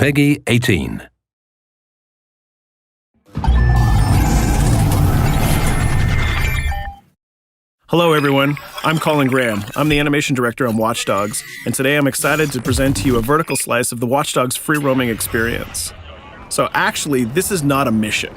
Peggy 18. Hello everyone, I'm Colin Graham. I'm the animation director on Watch Dogs, and today I'm excited to present to you a vertical slice of the Watch Dogs free roaming experience. So actually, this is not a mission.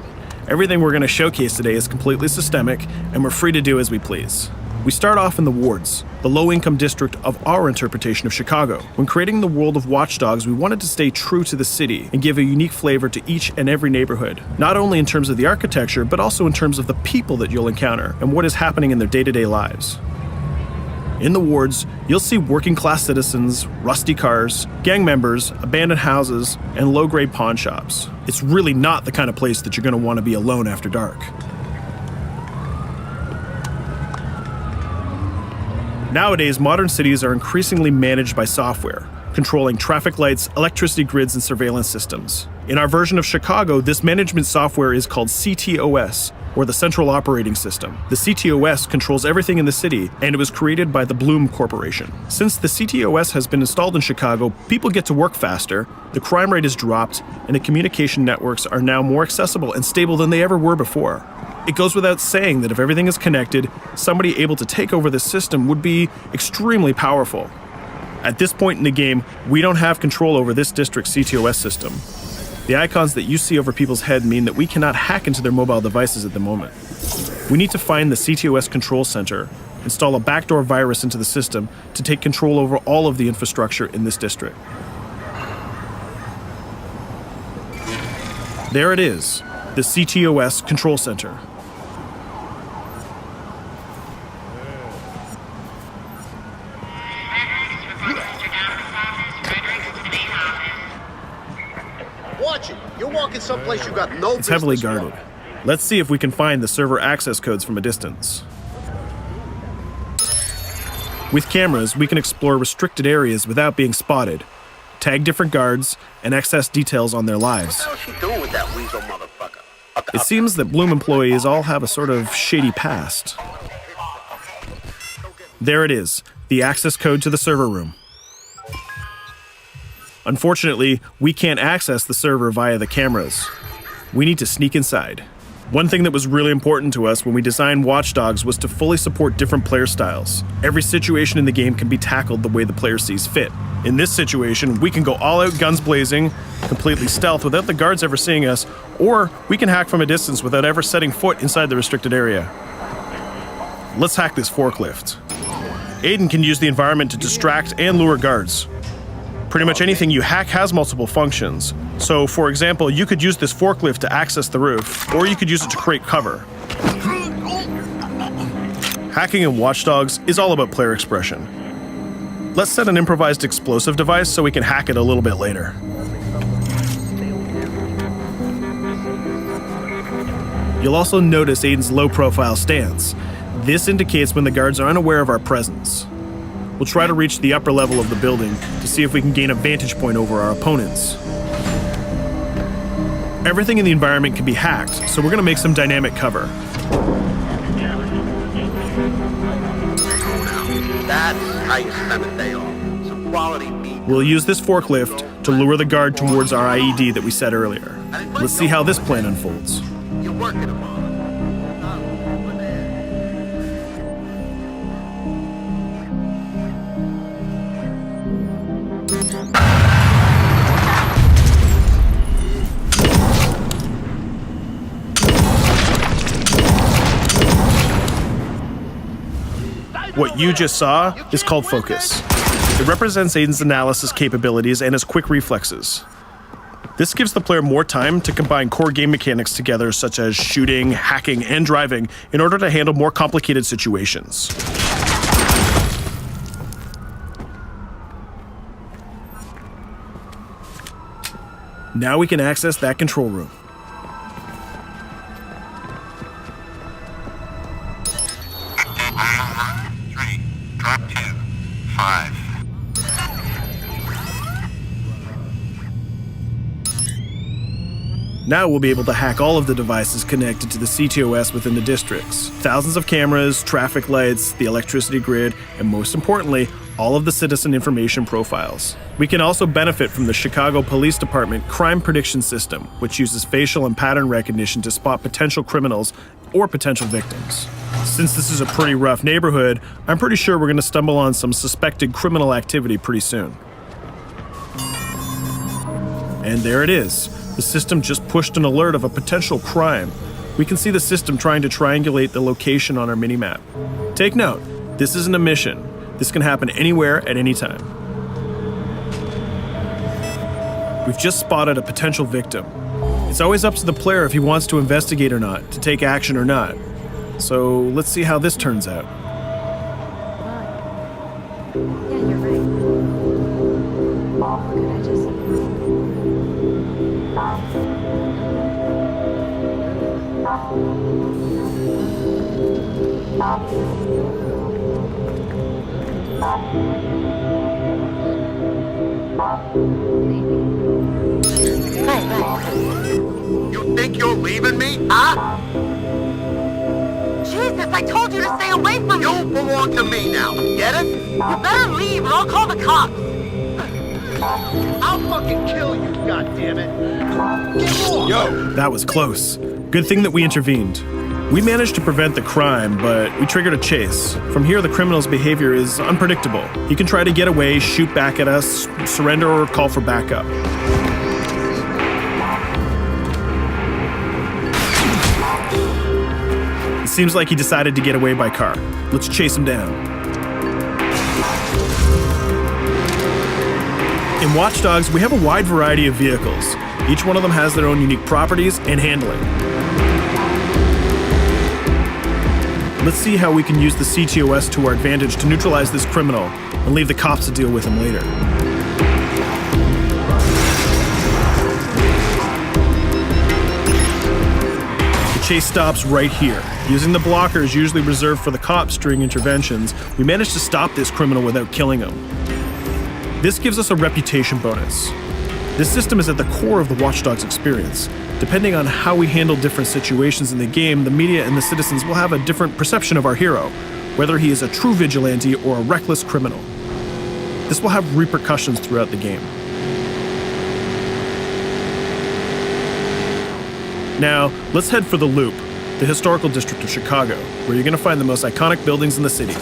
Everything we're going to showcase today is completely systemic, and we're free to do as we please. We start off in the wards, the low-income district of our interpretation of Chicago. When creating the world of Watch Dogs, we wanted to stay true to the city and give a unique flavor to each and every neighborhood, not only in terms of the architecture, but also in terms of the people that you'll encounter and what is happening in their day-to-day lives. In the wards, you'll see working-class citizens, rusty cars, gang members, abandoned houses, and low-grade pawn shops. It's really not the kind of place that you're going to want to be alone after dark. Nowadays, modern cities are increasingly managed by software, controlling traffic lights, electricity grids, and surveillance systems. In our version of Chicago, this management software is called CTOS, or the Central Operating System. The CTOS controls everything in the city, and it was created by the Bloom Corporation. Since the CTOS has been installed in Chicago, people get to work faster, the crime rate has dropped, and the communication networks are now more accessible and stable than they ever were before. It goes without saying that if everything is connected, somebody able to take over the system would be extremely powerful. At this point in the game, we don't have control over this district's CTOS system. The icons that you see over people's head mean that we cannot hack into their mobile devices at the moment. We need to find the CTOS control center, install a backdoor virus into the system to take control over all of the infrastructure in this district. There it is, the CTOS control center. You're walking someplace you got no business. It's heavily guarded. Let's see if we can find the server access codes from a distance. With cameras, we can explore restricted areas without being spotted, tag different guards, and access details on their lives. What the hell is she doing with that weasel motherfucker? It seems that Bloom employees all have a sort of shady past. There it is, the access code to the server room. Unfortunately, we can't access the server via the cameras. We need to sneak inside. One thing that was really important to us when we designed Watch Dogs was to fully support different player styles. Every situation in the game can be tackled the way the player sees fit. In this situation, we can go all out guns blazing, completely stealth without the guards ever seeing us, or we can hack from a distance without ever setting foot inside the restricted area. Let's hack this forklift. Aiden can use the environment to distract and lure guards. Pretty much anything you hack has multiple functions. So, for example, you could use this forklift to access the roof, or you could use it to create cover. Hacking in Watch Dogs is all about player expression. Let's set an improvised explosive device so we can hack it a little bit later. You'll also notice Aiden's low-profile stance. This indicates when the guards are unaware of our presence. We'll try to reach the upper level of the building to see if we can gain a vantage point over our opponents. Everything in the environment can be hacked, so we're going to make some dynamic cover. That's how you spend a day off. Some quality meat. We'll use this forklift to lure the guard towards our IED that we set earlier. Let's see how this plan unfolds. You're working them on. What you just saw is called focus. It represents Aiden's analysis capabilities and his quick reflexes. This gives the player more time to combine core game mechanics together, such as shooting, hacking, and driving, in order to handle more complicated situations. Now we can access that control room. Drop 2, 5. Now we'll be able to hack all of the devices connected to the CTOS within the districts. Thousands of cameras, traffic lights, the electricity grid, and most importantly, all of the citizen information profiles. We can also benefit from the Chicago Police Department Crime Prediction System, which uses facial and pattern recognition to spot potential criminals or potential victims. Since this is a pretty rough neighborhood, I'm pretty sure we're going to stumble on some suspected criminal activity pretty soon. And there it is. The system just pushed an alert of a potential crime. We can see the system trying to triangulate the location on our minimap. Take note, this isn't a mission. This can happen anywhere at any time. We've just spotted a potential victim. It's always up to the player if he wants to investigate or not, to take action or not. So let's see how this turns out. Yeah, you're right. What could I just say? You think you're leaving me? Huh? Jesus, I told you to stay away from me! You belong to me now. Get it? You better leave or I'll call the cops! I'll fucking kill you, goddammit. Get off! Yo! That was close. Good thing that we intervened. We managed to prevent the crime, but we triggered a chase. From here, the criminal's behavior is unpredictable. He can try to get away, shoot back at us, surrender, or call for backup. It seems like he decided to get away by car. Let's chase him down. In Watch Dogs, we have a wide variety of vehicles. Each one of them has their own unique properties and handling. Let's see how we can use the CTOS to our advantage to neutralize this criminal and leave the cops to deal with him later. The chase stops right here. Using the blockers usually reserved for the cops during interventions, we managed to stop this criminal without killing him. This gives us a reputation bonus. This system is at the core of the Watch Dogs experience. Depending on how we handle different situations in the game, the media and the citizens will have a different perception of our hero, whether he is a true vigilante or a reckless criminal. This will have repercussions throughout the game. Now, let's head for the Loop, the historical district of Chicago, where you're going to find the most iconic buildings in the city.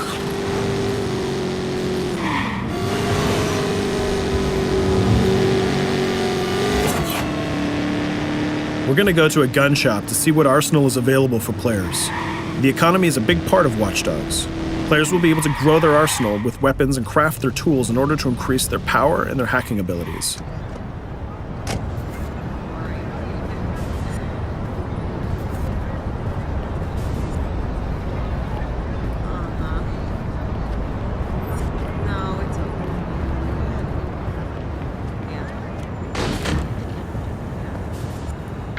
We're going to go to a gun shop to see what arsenal is available for players. The economy is a big part of Watch Dogs. Players will be able to grow their arsenal with weapons and craft their tools in order to increase their power and their hacking abilities. No, it's okay.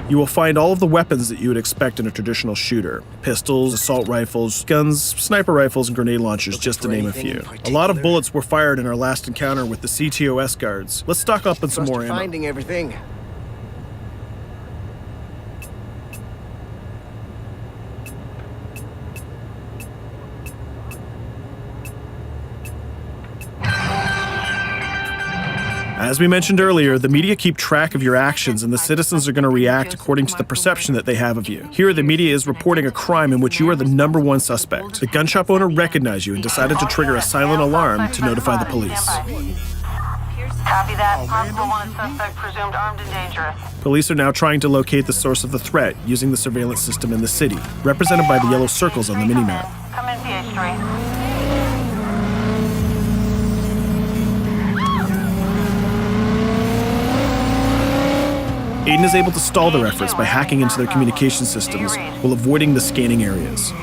You will find all of the weapons that you would expect in a traditional shooter. Pistols, assault rifles, guns, sniper rifles, and grenade launchers, just to name a few. A lot of bullets were fired in our last encounter with the CTOS guards. Let's stock up on some more ammo. Finding everything. As we mentioned earlier, the media keep track of your actions and the citizens are going to react according to the perception that they have of you. Here, the media is reporting a crime in which you are the #1 suspect. The gun shop owner recognized you and decided to trigger a silent alarm to notify the police. Copy that. Possible wanted suspect presumed armed and dangerous. Police are now trying to locate the source of the threat using the surveillance system in the city, represented by the yellow circles on the minimap. Come in, ps4. Aiden is able to stall their efforts by hacking into their communication systems while avoiding the scanning areas.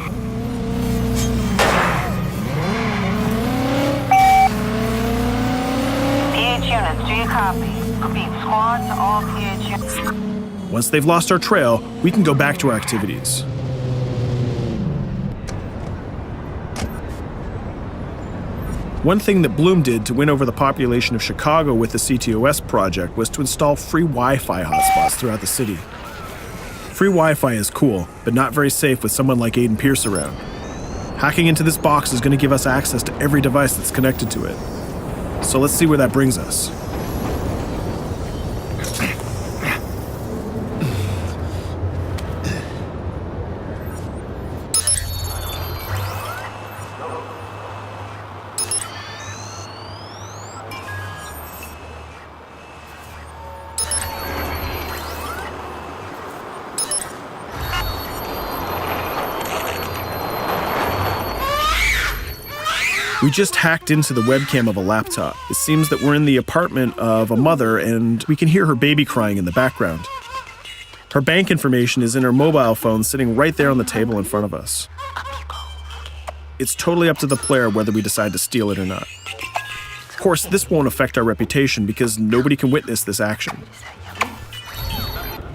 PH units, do you copy? Repeat, squad to all PH units. Once they've lost our trail, we can go back to our activities. One thing that Bloom did to win over the population of Chicago with the CTOS project was to install free Wi-Fi hotspots throughout the city. Free Wi-Fi is cool, but not very safe with someone like Aiden Pierce around. Hacking into this box is going to give us access to every device that's connected to it. So let's see where that brings us. We just hacked into the webcam of a laptop. It seems that we're in the apartment of a mother and we can hear her baby crying in the background. Her bank information is in her mobile phone sitting right there on the table in front of us. It's totally up to the player whether we decide to steal it or not. Of course, this won't affect our reputation because nobody can witness this action.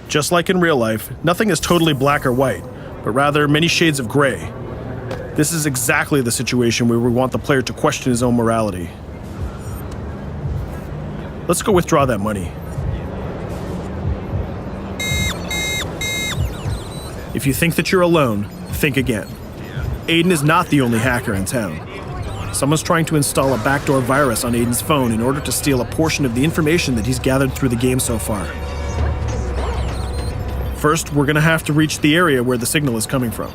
Just like in real life, nothing is totally black or white, but rather many shades of gray. This is exactly the situation where we want the player to question his own morality. Let's go withdraw that money. If you think that you're alone, think again. Aiden is not the only hacker in town. Someone's trying to install a backdoor virus on Aiden's phone in order to steal a portion of the information that he's gathered through the game so far. First, we're gonna have to reach the area where the signal is coming from.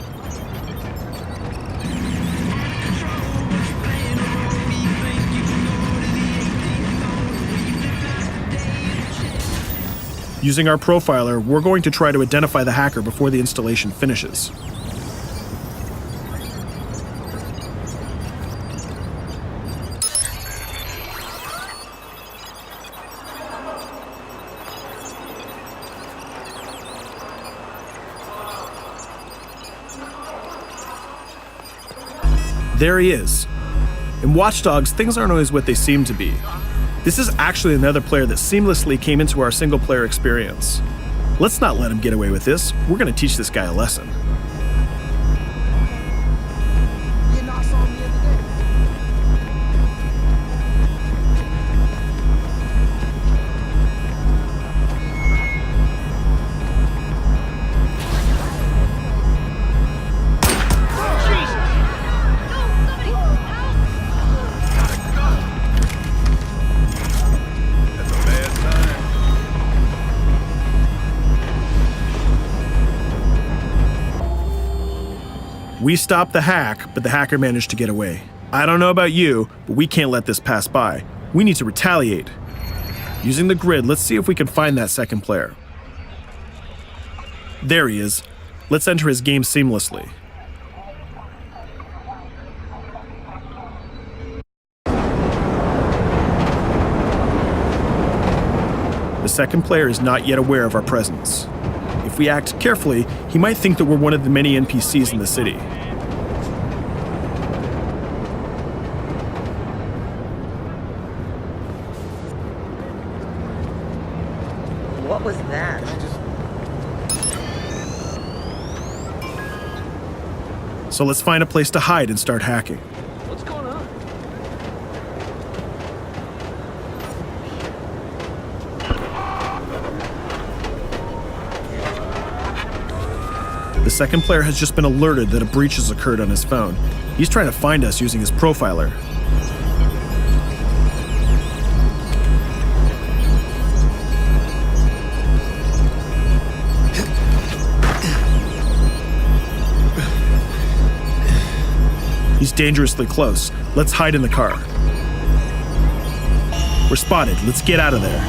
Using our profiler, we're going to try to identify the hacker before the installation finishes. There he is. In Watch Dogs, things aren't always what they seem to be. This is actually another player that seamlessly came into our single-player experience. Let's not let him get away with this. We're going to teach this guy a lesson. We stopped the hack, but the hacker managed to get away. I don't know about you, but we can't let this pass by. We need to retaliate. Using the grid, let's see if we can find that second player. There he is. Let's enter his game seamlessly. The second player is not yet aware of our presence. If we act carefully, he might think that we're one of the many NPCs in the city. What was that? So let's find a place to hide and start hacking. What's going on? The second player has just been alerted that a breach has occurred on his phone. He's trying to find us using his profiler. He's dangerously close. Let's hide in the car. We're spotted. Let's get out of there.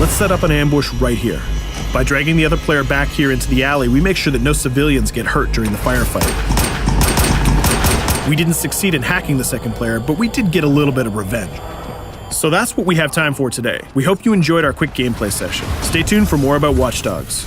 Let's set up an ambush right here. By dragging the other player back here into the alley, we make sure that no civilians get hurt during the firefight. We didn't succeed in hacking the second player, but we did get a little bit of revenge. So that's what we have time for today. We hope you enjoyed our quick gameplay session. Stay tuned for more about Watch Dogs.